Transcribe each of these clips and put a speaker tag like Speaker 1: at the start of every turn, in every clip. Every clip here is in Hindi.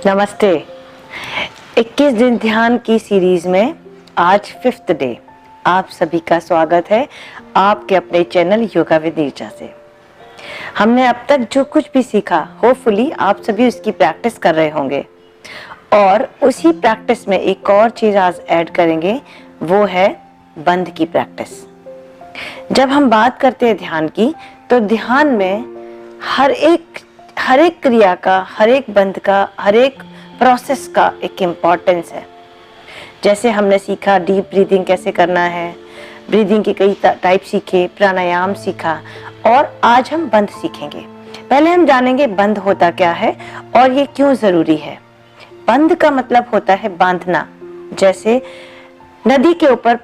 Speaker 1: नमस्ते। 21 दिन ध्यान की सीरीज में आज 5th डे आप सभी का स्वागत है आपके अपने चैनल योगा विद नीरजा से। हमने अब तक जो कुछ भी सीखा, होपफुली आप सभी उसकी प्रैक्टिस कर रहे होंगे और उसी प्रैक्टिस में एक और चीज आज ऐड करेंगे, वो है बंध की प्रैक्टिस। जब हम बात करते हैं ध्यान की, तो ध्यान में हर एक क्रिया का, हर एक बंध का, हर एक प्रोसेस का एक इम्पोर्टेंस है। जैसे हमने सीखा डीप ब्रीदिंग कैसे करना है, ब्रीदिंग के कई टाइप सीखे, प्राणायाम सीखा और आज हम बंध सीखेंगे। पहले हम जानेंगे बंध होता क्या है और ये क्यों जरूरी है। बंध का मतलब होता है बांधना। जैसे नदी के ऊपर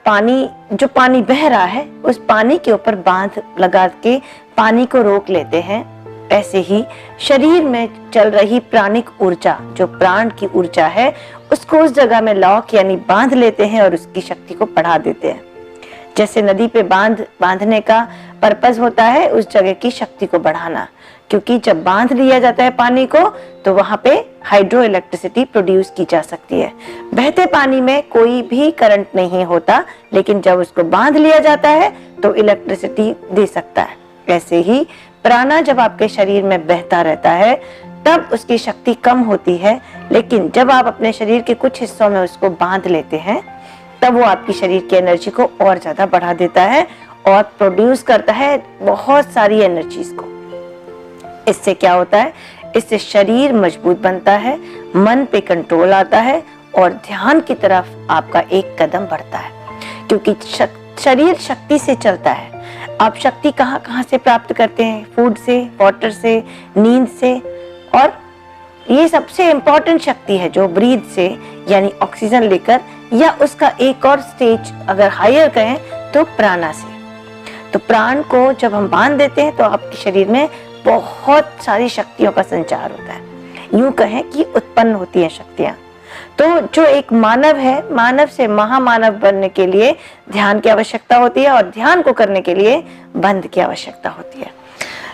Speaker 1: जो पानी बह रहा है, उस पानी के ऊपर बांध लगा के पानी को रोक लेते हैं, ऐसे ही शरीर में चल रही प्राणिक ऊर्जा, जो प्राण की ऊर्जा है, उसको उस जगह में लॉक यानी बांध लेते हैं और उसकी शक्ति को बढ़ा देते हैं। जैसे नदी पे बांधने का पर्पस होता है उस जगह की शक्ति को बढ़ाना, क्योंकि जब बांध लिया जाता है पानी को तो वहां पे हाइड्रो इलेक्ट्रिसिटी प्रोड्यूस की जा सकती है। बहते पानी में कोई भी करंट नहीं होता, लेकिन जब उसको बांध लिया जाता है तो इलेक्ट्रिसिटी दे सकता है। ऐसे ही प्राणा जब आपके शरीर में बहता रहता है तब उसकी शक्ति कम होती है, लेकिन जब आप अपने शरीर के कुछ हिस्सों में उसको बांध लेते हैं तब वो आपकी शरीर की एनर्जी को और ज्यादा बढ़ा देता है और प्रोड्यूस करता है बहुत सारी एनर्जीज को। इससे क्या होता है, इससे शरीर मजबूत बनता है, मन पे कंट्रोल आता है और ध्यान की तरफ आपका एक कदम बढ़ता है, क्योंकि शरीर शक्ति से चलता है। आप शक्ति कहाँ कहाँ से प्राप्त करते हैं? फूड से, वाटर से, नींद से, और ये सबसे इम्पोर्टेंट शक्ति है जो ब्रीथ से यानी ऑक्सीजन लेकर, या उसका एक और स्टेज अगर हायर कहें तो प्राणा से। तो प्राण को जब हम बांध देते हैं तो आपके शरीर में बहुत सारी शक्तियों का संचार होता है, यूं कहें कि उत्पन्न होती हैं शक्तियां। तो जो एक मानव है, मानव से महामानव बनने के लिए ध्यान की आवश्यकता होती है और ध्यान को करने के लिए बंध की आवश्यकता होती है।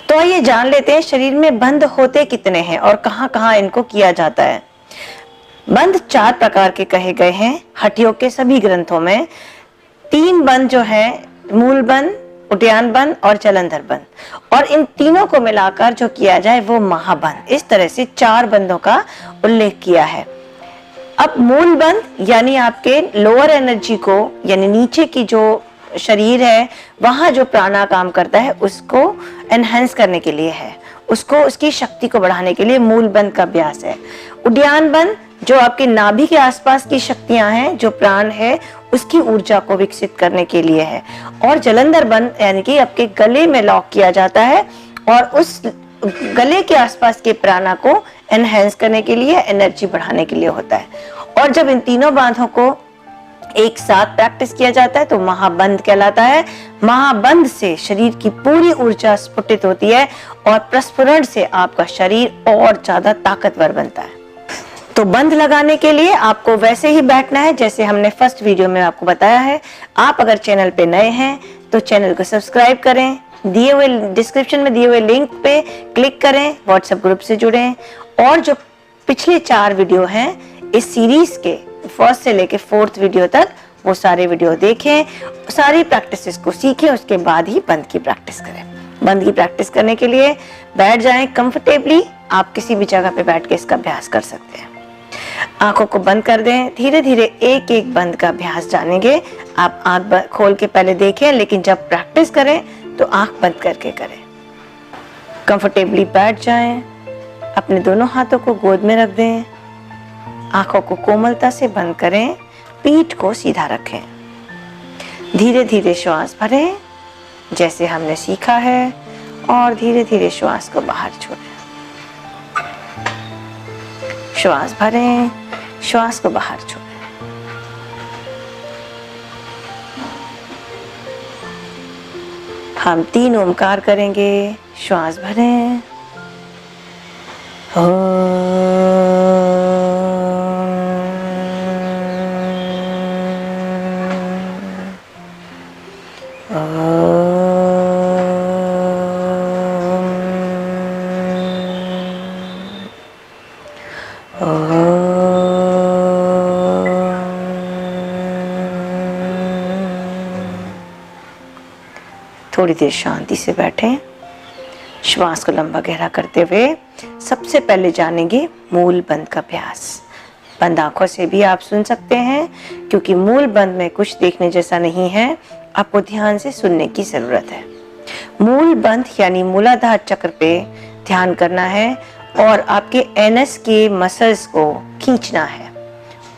Speaker 1: तो आइए जान लेते हैं शरीर में बंध होते कितने हैं और कहाँ कहाँ इनको किया जाता है। बंध 4 प्रकार के कहे गए हैं हठयोग के सभी ग्रंथों में। 3 बंध जो है, मूल बंध, उद्यान बंध और जलंधर बंध, और इन तीनों को मिलाकर जो किया जाए वो महाबंध। इस तरह से 4 बंधों का उल्लेख किया है। अब मूल बंध यानी आपके लोअर एनर्जी को, यानी नीचे की जो शरीर है वहां जो प्राणा काम करता है उसको एनहेंस करने के लिए है, उसको उसकी शक्ति को बढ़ाने के लिए मूल बंध का अभ्यास है। उद्यान बंध जो आपके नाभि के आसपास की शक्तियां हैं, जो प्राण है उसकी ऊर्जा को विकसित करने के लिए है। और जलंधर बंध यानी कि आपके गले में लॉक किया जाता है और उस गले के आसपास के प्राणा को एनहेंस करने के लिए, एनर्जी बढ़ाने के लिए होता है। और जब इन तीनों बांधों को एक साथ प्रैक्टिस किया जाता है तो महाबंध कहलाता है। महाबंध से शरीर की पूरी ऊर्जा स्फुटित होती है और प्रस्फुरण से आपका शरीर और ज्यादा ताकतवर बनता है। तो बंध लगाने के लिए आपको वैसे ही बैठना है जैसे हमने फर्स्ट वीडियो में आपको बताया है। आप अगर चैनल पे नए हैं तो चैनल को सब्सक्राइब करें, दिए हुए डिस्क्रिप्शन में दिए हुए लिंक पे क्लिक करें, व्हाट्सएप ग्रुप से जुड़ें और जो पिछले 4 वीडियो हैं इस सीरीज के फर्स्ट से लेके 4th वीडियो तक, वो सारे वीडियो देखें, सारी प्रैक्टिसेस को सीखें, उसके बाद ही बंध की प्रैक्टिस करें। बंध की प्रैक्टिस करने के लिए बैठ जाएं कंफर्टेबली। आप किसी भी जगह पे बैठ के इसका अभ्यास कर सकते हैं। आंखों को बंद कर दें, धीरे धीरे एक एक बंध का अभ्यास जानेंगे। आप आंख खोल के पहले देखें, लेकिन जब प्रैक्टिस करें तो आंख बंद करके करें। कंफर्टेबली बैठ जाएं, अपने दोनों हाथों को गोद में रख दें, आंखों को कोमलता से बंद करें, पीठ को सीधा रखें। धीरे धीरे श्वास भरें जैसे हमने सीखा है और धीरे धीरे श्वास को बाहर छोड़ें। श्वास भरें, श्वास को बाहर छोड़ें। हम 3 ओमकार करेंगे। श्वास भरें, थोड़ी देर शांति से बैठें। श्वास को लंबा गहरा करते हुए सबसे पहले जानेंगे मूल बंद का अभ्यास। बंद आंखों से भी आप सुन सकते हैं, क्योंकि मूल बंद में कुछ देखने जैसा नहीं है, आपको ध्यान से सुनने की जरूरत है। मूल बंद यानी मूलाधार चक्र पे ध्यान करना है और आपके एनएस के मसल्स को खींचना है,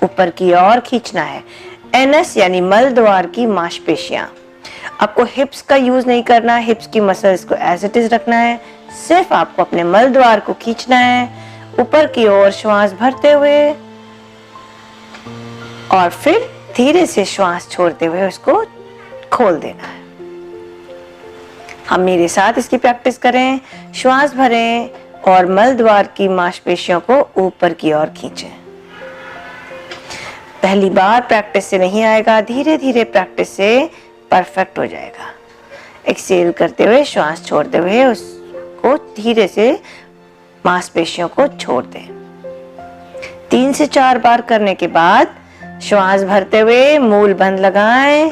Speaker 1: ऊपर की ओर खींचना है। एनएस यानी मल द्वार की मांसपेशियां। आपको हिप्स का यूज नहीं करना, हिप्स की मसल्स को एज इट इज रखना है। सिर्फ आपको अपने मल द्वार को खींचना है, ऊपर की ओर श्वास भरते हुए और फिर धीरे से श्वास छोड़ते हुए उसको खोल देना है। हम मेरे साथ इसकी प्रैक्टिस करें। श्वास भरें और मल द्वार की मांसपेशियों को ऊपर की ओर खींचें। पहली बार प्रैक्टिस से नहीं आएगा, धीरे धीरे प्रैक्टिस से परफेक्ट हो जाएगा। एक्सेल करते हुए श्वास छोड़ते हुए उसको धीरे से मांसपेशियों को छोड़ दें। 3 से 4 बार करने के बाद श्वास भरते हुए मूल बंद लगाएं,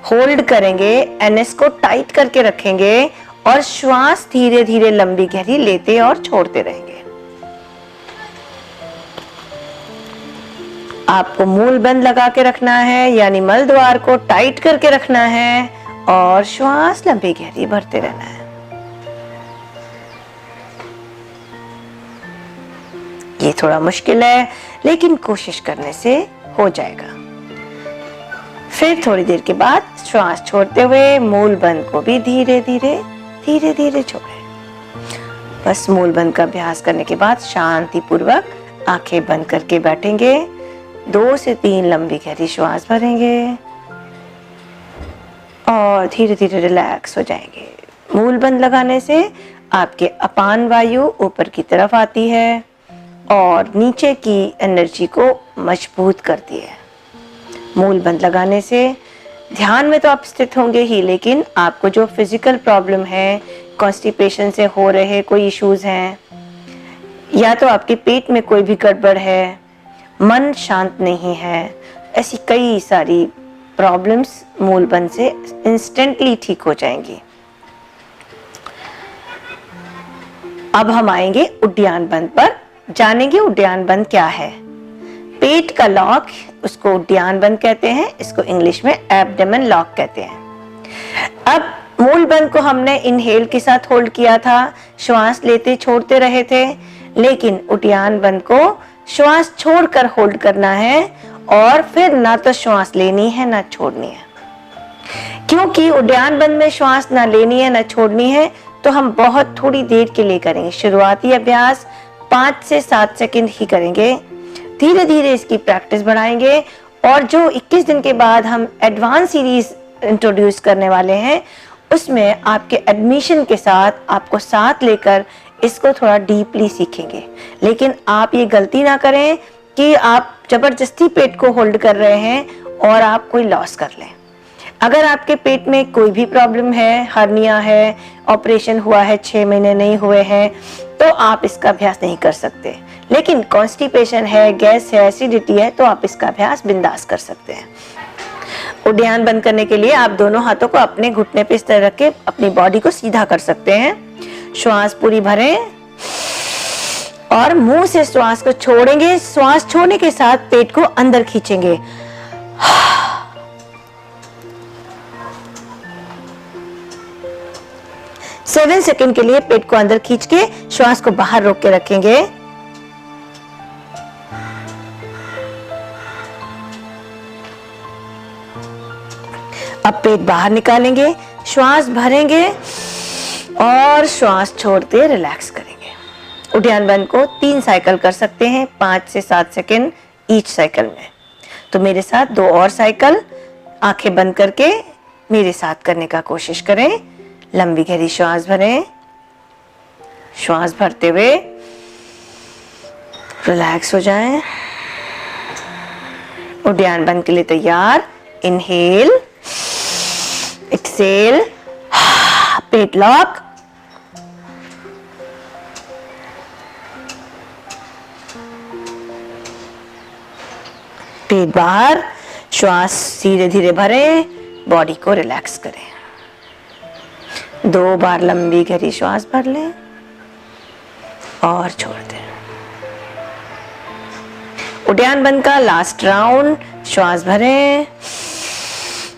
Speaker 1: होल्ड करेंगे, एनएस को टाइट करके रखेंगे और श्वास धीरे धीरे लंबी गहरी लेते और छोड़ते रहेंगे। आपको मूल बंद लगा के रखना है, यानी मल द्वार को टाइट करके रखना है और श्वास लंबी गहरी भरते रहना है। ये थोड़ा मुश्किल है, लेकिन कोशिश करने से हो जाएगा। फिर थोड़ी देर के बाद श्वास छोड़ते हुए मूल बंद को भी धीरे धीरे छोड़ें। बस मूल बंद का अभ्यास करने के बाद शांति पूर्वक आंखें बंद करके बैठेंगे। 2 से 3 लंबी गहरी श्वास भरेंगे और धीरे धीरे रिलैक्स हो जाएंगे। मूल बंद लगाने से आपके अपान वायु ऊपर की तरफ आती है और नीचे की एनर्जी को मजबूत करती है। मूल बंद लगाने से ध्यान में तो आप स्थित होंगे ही, लेकिन आपको जो फिजिकल प्रॉब्लम है, कॉन्स्टिपेशन से हो रहे कोई इश्यूज हैं, या तो आपके पेट में कोई भी गड़बड़ है, मन शांत नहीं है, ऐसी कई सारी प्रॉब्लम्स मूल बंद से इंस्टेंटली ठीक हो जाएंगी। अब हम आएंगे उड्डयन बंद पर। जानेंगे उड्डयन बंद क्या है। पेट का लॉक, उसको उड्डयन बंद कहते हैं, इसको इंग्लिश में एब्डोमेन लॉक कहते हैं। अब मूल बंद को हमने इनहेल के साथ होल्ड किया था, श्वास लेते छोड़ते रहे थे, लेकिन उड्डयन बंद को श्वास छोड़कर होल्ड करना है और फिर ना तो श्वास लेनी है ना छोड़नी है। क्योंकि उड्डयन बंद में श्वास ना लेनी है ना छोड़नी है, तो हम बहुत थोड़ी देर के लिए करेंगे। शुरुआती अभ्यास 5 से 7 सेकंड ही करेंगे। धीरे धीरे इसकी प्रैक्टिस बढ़ाएंगे और जो 21 दिन के बाद हम एडवांस सीरीज इंट्रोड्यूस करने वाले हैं, उसमें आपके एडमिशन के साथ आपको साथ लेकर इसको थोड़ा डीपली सीखेंगे। लेकिन आप ये गलती ना करें कि आप जबरदस्ती पेट को होल्ड कर रहे हैं और आप कोई लॉस कर लें। अगर आपके पेट में कोई भी प्रॉब्लम है, हर्निया है, ऑपरेशन हुआ है, 6 महीने नहीं हुए हैं, तो आप इसका अभ्यास नहीं कर सकते। लेकिन कॉन्स्टिपेशन है, गैस है, एसिडिटी है, तो आप इसका अभ्यास बिंदास कर सकते हैं। उड्डयन बंद करने के लिए आप दोनों हाथों को अपने घुटने पे इस तरह रख के अपनी बॉडी को सीधा कर सकते हैं। श्वास पूरी भरें और मुंह से श्वास को छोड़ेंगे। श्वास छोड़ने के साथ पेट को अंदर खींचेंगे। 7 सेकंड के लिए पेट को अंदर खींच के श्वास को बाहर रोक के रखेंगे। अब पेट बाहर निकालेंगे, श्वास भरेंगे और श्वास छोड़ते रिलैक्स करेंगे। उड्डयन बंद को 3 साइकिल कर सकते हैं, 5 से 7 सेकंड ईच साइकिल में। तो मेरे साथ 2 और साइकिल आंखें बंद करके मेरे साथ करने का कोशिश करें। लंबी गहरी श्वास भरें, श्वास भरते हुए रिलैक्स हो जाएं। उड्डयन बंद के लिए तैयार। इनहेल, एक्सेल, पेट लॉक, पेट बाहर, श्वास धीरे धीरे भरें, बॉडी को रिलैक्स करें। 2 बार लंबी गहरी श्वास भर लें और छोड़ दें। उद्यान बंद का लास्ट राउंड, श्वास भरें,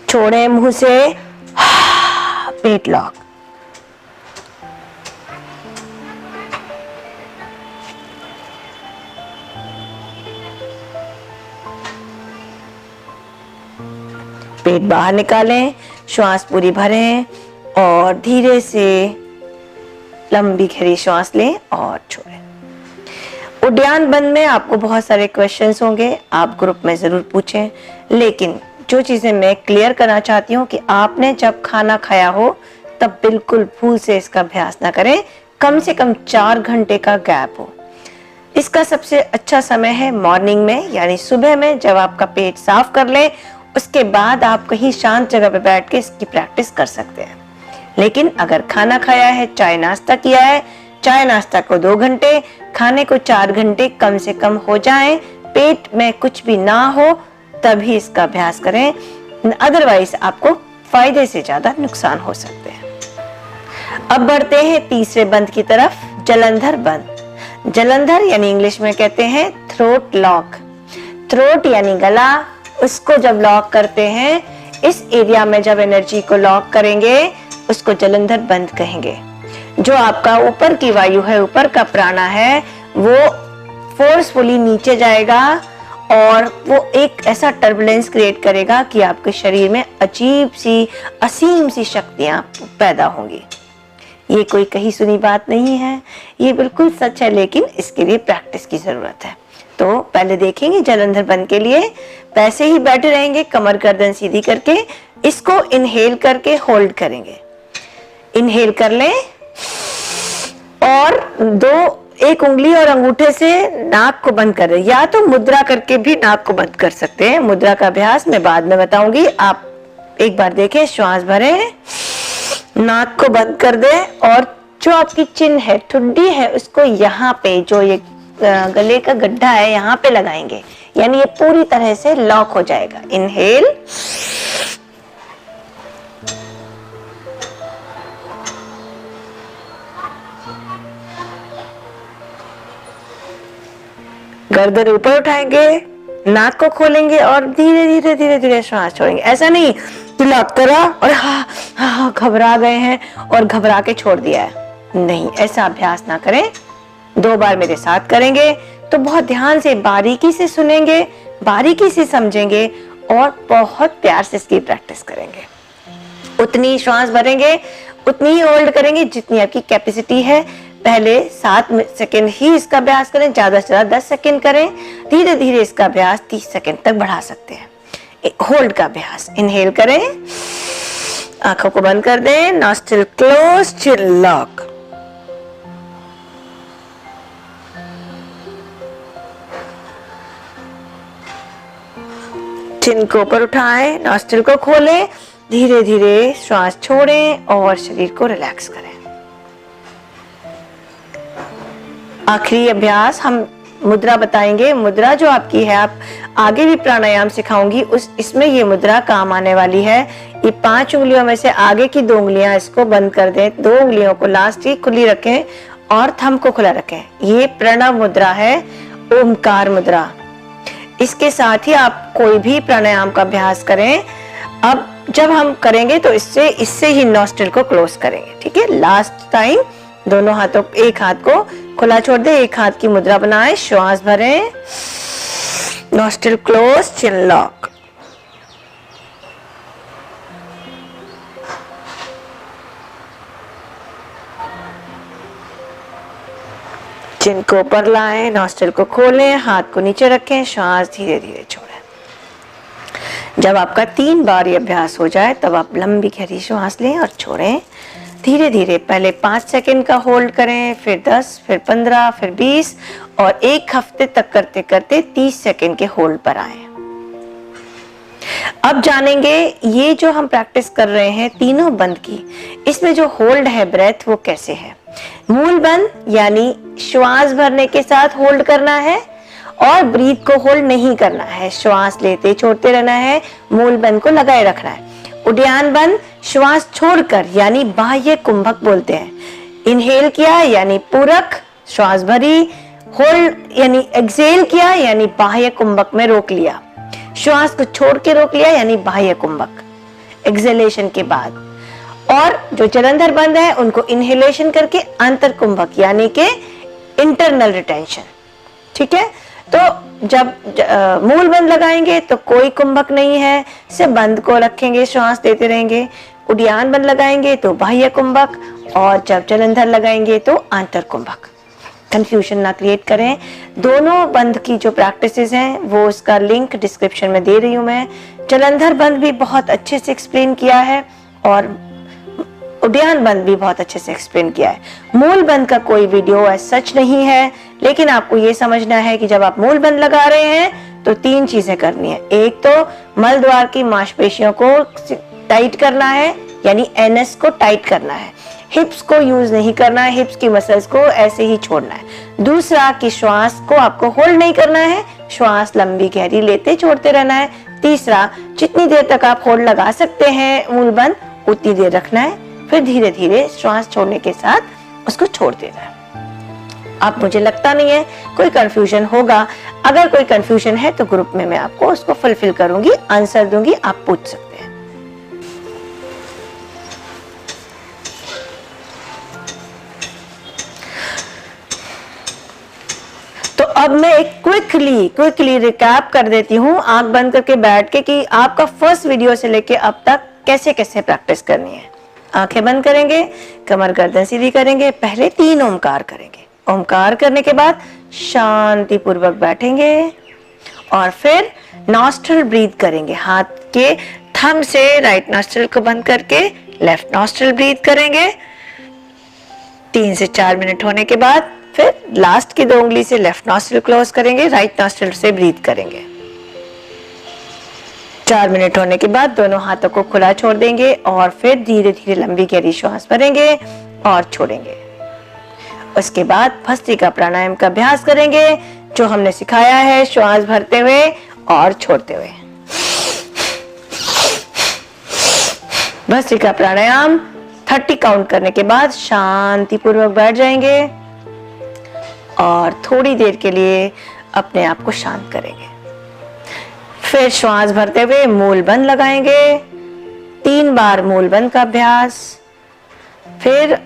Speaker 1: छोड़ें मुंह से, पेट लॉक। पेट बाहर निकालें, श्वास पूरी भरें और धीरे से लंबी गहरी श्वास लें और छोड़ें। उद्यान बंद में आपको बहुत सारे क्वेश्चंस होंगे, आप ग्रुप में जरूर पूछें, लेकिन जो चीजें मैं क्लियर करना चाहती हूँ कि आपने जब खाना खाया हो तब बिल्कुल भूल से इसका अभ्यास ना करें। कम से कम 4 घंटे का गैप हो। इसका सबसे अच्छा समय है मॉर्निंग में, यानी सुबह में, जब आपका पेट साफ कर ले, उसके बाद आप कहीं शांत जगह पे बैठ के इसकी प्रैक्टिस कर सकते हैं। लेकिन अगर खाना खाया है, चाय नाश्ता किया है, चाय नाश्ता को 2 घंटे, खाने को 4 घंटे कम से कम हो जाएं, पेट में कुछ भी ना हो, तभी इसका अभ्यास करें। अदरवाइज आपको फायदे से ज्यादा नुकसान हो सकते हैं। अब बढ़ते हैं तीसरे बंद की तरफ, जलंधर बंद। जलंधर यानी इंग्लिश में कहते हैं थ्रोट लॉक। थ्रोट यानी गला, उसको जब लॉक करते हैं, इस एरिया में जब एनर्जी को लॉक करेंगे, उसको जलंधर बंद कहेंगे। जो आपका ऊपर की वायु है, ऊपर का प्राणा है, वो फोर्सफुली नीचे जाएगा और वो एक ऐसा टर्बुलेंस क्रिएट करेगा कि आपके शरीर में अजीब सी, असीम सी शक्तियां पैदा होंगी। ये कोई कही सुनी बात नहीं है, ये बिल्कुल सच है, लेकिन इसके लिए प्रैक्टिस की जरूरत है। तो पहले देखेंगे जलंधर बंद के लिए, पैसे ही बैठे रहेंगे, कमर गर्दन सीधी करके, इसको इनहेल करके होल्ड करेंगे। इनहेल कर लें और एक उंगली और अंगूठे से नाक को बंद कर दें, या तो मुद्रा करके भी नाक को बंद कर सकते हैं। मुद्रा का अभ्यास मैं बाद में बताऊंगी, आप एक बार देखें। श्वास भरें, नाक को बंद कर दें और जो आपकी चिन है, ठुड्डी है, उसको यहाँ पे, जो ये गले का गड्ढा है, यहाँ पे लगाएंगे, यानी ये पूरी तरह से लॉक हो जाएगा। इनहेल, गर्दन ऊपर उठाएंगे, नाक को खोलेंगे और धीरे धीरे धीरे धीरे श्वास छोड़ेंगे। ऐसा नहीं कि लॉक करा और हाँ घबरा गए हैं और घबरा के छोड़ दिया है, नहीं, ऐसा अभ्यास ना करें। 2 बार मेरे साथ करेंगे तो बहुत ध्यान से, बारीकी से सुनेंगे, बारीकी से समझेंगे और बहुत प्यार से इसकी प्रैक्टिस करेंगे। उतनी श्वास भरेंगे, उतनी ही होल्ड करेंगे जितनी आपकी कैपेसिटी है। पहले 7 सेकंड ही इसका अभ्यास करें, ज्यादा से ज्यादा 10 सेकंड करें। धीरे धीरे इसका अभ्यास 30 सेकंड तक बढ़ा सकते हैं। होल्ड का अभ्यास, इनहेल करें, आंखों को बंद कर दें, नॉस्ट्रिल क्लोज, चिन लॉक। चिन को ऊपर उठाएं, नॉस्ट्रिल को खोलें, धीरे धीरे श्वास छोड़ें और शरीर को रिलैक्स करें। आखिरी अभ्यास हम मुद्रा बताएंगे। मुद्रा जो आपकी है, आप आगे भी प्राणायाम सिखाऊंगी, इसमें ये मुद्रा काम आने वाली है। ये 5 उंगलियों में से आगे की 2 उंगलियां इसको बंद कर दें, 2 उंगलियों को लास्ट ही खुली रखें और थंब को खुला रखें। ये प्रणव मुद्रा है, ओमकार मुद्रा। इसके साथ ही आप कोई भी प्राणायाम का अभ्यास करें। अब जब हम करेंगे तो इससे ही नॉस्ट्रिल को क्लोज करेंगे, ठीक है। लास्ट टाइम दोनों हाथों, एक हाथ को खुला छोड़ दे, एक हाथ की मुद्रा बनाएं, श्वास भरें, नॉस्ट्रिल क्लोज, चिन लॉक। चिन को ऊपर लाएं, नॉस्ट्रिल को खोलें, हाथ को नीचे रखें, श्वास धीरे धीरे छोड़ें। जब आपका 3 बार ये अभ्यास हो जाए तब आप लंबी गहरी श्वास लें और छोड़ें। धीरे धीरे पहले 5 सेकंड का होल्ड करें, फिर 10, फिर 15, फिर 20 और 1 हफ्ते तक करते करते 30 सेकंड के होल्ड पर आए। अब जानेंगे ये जो हम प्रैक्टिस कर रहे हैं तीनों बंद की, इसमें जो होल्ड है ब्रेथ वो कैसे है। मूल बंद यानी श्वास भरने के साथ होल्ड करना है और ब्रीथ को होल्ड नहीं करना है, श्वास लेते छोड़ते रहना है, मूल बंध को लगाए रखना है। उद्यान बंध श्वास छोड़कर यानी बाह्य कुंभक बोलते हैं। इनहेल किया यानी पूरक श्वास भरी, होल्ड यानी एक्सहेल किया यानी बाह्य कुंभक में रोक लिया, श्वास को छोड़ के रोक लिया यानी बाह्य कुंभक एक्सहेलेशन के बाद। और जो जलंधर बंद है उनको इनहेलेशन करके अंतर कुंभक यानी के इंटरनल रिटेंशन। ठीक है, तो जब मूल बंद लगाएंगे तो कोई कुंभक नहीं है, सिर्फ बंद को रखेंगे, श्वास देते रहेंगे। उद्यान बंद लगाएंगे तो बाह्य कुंभक, और जब जलंधर लगाएंगे तो अंतर कुंभक। कंफ्यूजन ना क्रिएट करें। दोनों बंद की जो प्रैक्टिसेस हैं वो उसका लिंक डिस्क्रिप्शन में दे रही हूं मैं। जलंधर बंद भी बहुत अच्छे से एक्सप्लेन किया है और उद्यान बंद भी बहुत अच्छे से एक्सप्लेन किया है। मूल बंद का कोई वीडियो सच नहीं है, लेकिन आपको ये समझना है कि जब आप मूल बंद लगा रहे हैं तो 3 चीजें करनी है। एक तो मल द्वार की मांसपेशियों को टाइट करना है यानी एनएस को टाइट करना है, हिप्स को यूज नहीं करना है, हिप्स की मसल्स को ऐसे ही छोड़ना है। दूसरा कि श्वास को आपको होल्ड नहीं करना है, श्वास लंबी गहरी लेते छोड़ते रहना है। तीसरा, जितनी देर तक आप होल्ड लगा सकते हैं मूल बंद उतनी देर रखना है, फिर धीरे धीरे श्वास छोड़ने के साथ उसको छोड़ देना है। अब मुझे लगता नहीं है कोई कंफ्यूजन होगा। अगर कोई कंफ्यूजन है तो ग्रुप में मैं आपको उसको फुलफिल करूंगी, आंसर दूंगी, आप पूछ सकते हैं। तो अब मैं एक क्विकली रिकैप कर देती हूँ आंख बंद करके बैठ के कि आपका फर्स्ट वीडियो से लेके अब तक कैसे कैसे प्रैक्टिस करनी है। आंखें बंद करेंगे, कमर गर्दन सीधी करेंगे, पहले 3 ओमकार करेंगे। ओमकार करने के बाद शांति पूर्वक बैठेंगे और फिर नॉस्ट्रल ब्रीथ करेंगे। हाथ के थंब से राइट नॉस्ट्रल को बंद करके लेफ्ट नॉस्ट्रल ब्रीथ करेंगे। 3 से 4 मिनट होने के बाद फिर लास्ट की 2 उंगली से लेफ्ट नॉस्ट्रल क्लोज करेंगे, राइट नॉस्ट्रल से ब्रीथ करेंगे। 4 मिनट होने के बाद दोनों हाथों को खुला छोड़ देंगे और फिर धीरे धीरे लंबी गहरी श्वास भरेंगे और छोड़ेंगे। उसके बाद भस्त्रिका प्राणायाम का अभ्यास करेंगे जो हमने सिखाया है, श्वास भरते हुए और छोड़ते हुए। भस्त्रिका प्राणायाम 30 काउंट करने के बाद शांति पूर्वक बैठ जाएंगे और थोड़ी देर के लिए अपने आप को शांत करेंगे। फिर श्वास भरते हुए मूल बंद लगाएंगे, 3 बार मूल बंद का अभ्यास। फिर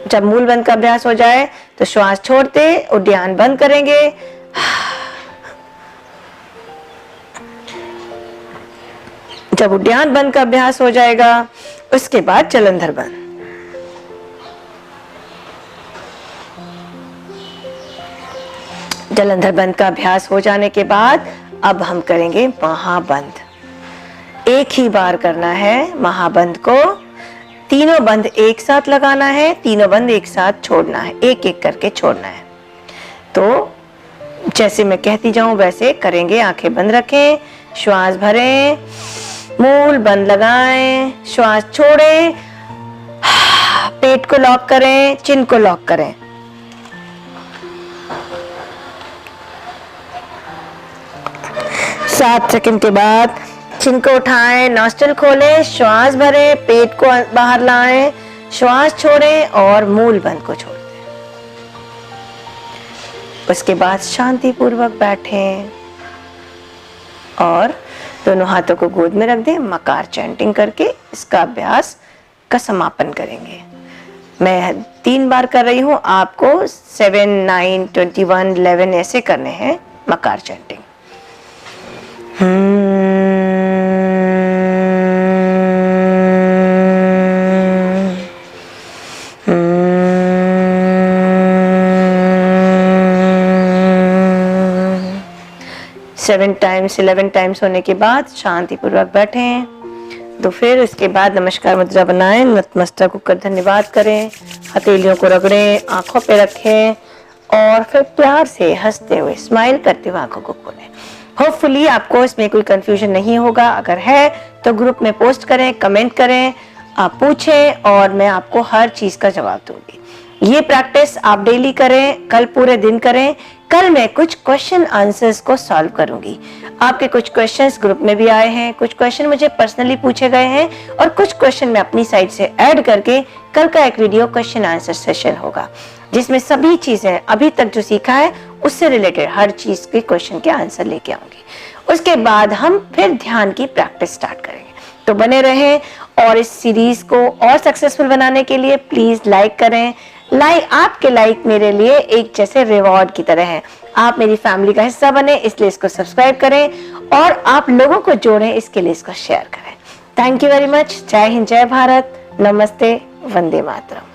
Speaker 1: जब मूल बंद का अभ्यास हो जाए तो श्वास छोड़ते उद्यान बंद करेंगे। जब उद्यान बंद का अभ्यास हो जाएगा उसके बाद जलंधर बंद। जलंधर बंद का अभ्यास हो जाने के बाद अब हम करेंगे महाबंद। एक ही बार करना है महाबंद को, तीनों बंद एक साथ लगाना है, तीनों बंद एक साथ छोड़ना है, एक एक करके छोड़ना है। तो जैसे मैं कहती जाऊं वैसे करेंगे। आंखें बंद रखें, श्वास भरें, मूल बंद लगाएं, श्वास छोड़ें, पेट को लॉक करें, चिन को लॉक करें। सात सेकंड के बाद चिन को उठाएं, नॉस्ट्रल खोलें, श्वास भरें, पेट को बाहर लाएं, श्वास छोड़ें और मूल बंद को छोड़ दें। उसके बाद शांति पूर्वक बैठें और दोनों हाथों को गोद में रख दें। मकार चैंटिंग करके इसका अभ्यास का समापन करेंगे। मैं 3 बार कर रही हूं, आपको 7, 9, 21, 11 ऐसे करने हैं मकार चैंटिंग। सेवन टाइम्स 11 टाइम्स होने के बाद शांति पूर्वक बैठें। तो फिर इसके बाद नमस्कार मुद्रा बनाएं, नतमस्तक होकर धन्यवाद करें, हथेलियों को रगड़ें, आंखों पे रखें और फिर प्यार से हंसते हुए स्माइल करते हुए आंखों को खोलें। होपफुली आपको इसमें कोई कंफ्यूजन नहीं होगा। अगर है तो ग्रुप में पोस्ट करें, कमेंट करें, आप पूछें और मैं आपको हर चीज का जवाब दूंगी। ये प्रैक्टिस आप डेली करें, कल पूरे दिन करें, कल मैं कुछ क्वेश्चन आंसर्स को सॉल्व करूंगी। आपके कुछ क्वेश्चंस ग्रुप में भी आए हैं, कुछ क्वेश्चन मुझे पर्सनली पूछे गए हैं और कुछ क्वेश्चन मैं अपनी साइड से ऐड करके कल का एक वीडियो क्वेश्चन आंसर सेशन होगा, जिसमें सभी चीजें अभी तक जो सीखा है उससे रिलेटेड हर चीज के क्वेश्चन के आंसर लेके आऊंगी। उसके बाद हम फिर ध्यान की प्रैक्टिस स्टार्ट करेंगे। तो बने रहें और इस सीरीज को और सक्सेसफुल बनाने के लिए प्लीज लाइक करें। आपके लाइक मेरे लिए एक जैसे रिवॉर्ड की तरह है। आप मेरी फैमिली का हिस्सा बने, इसलिए इसको सब्सक्राइब करें और आप लोगों को जोड़ें, इसके लिए इसको शेयर करें। Thank you very much. जय हिंद, जय भारत, नमस्ते, वंदे मातरम।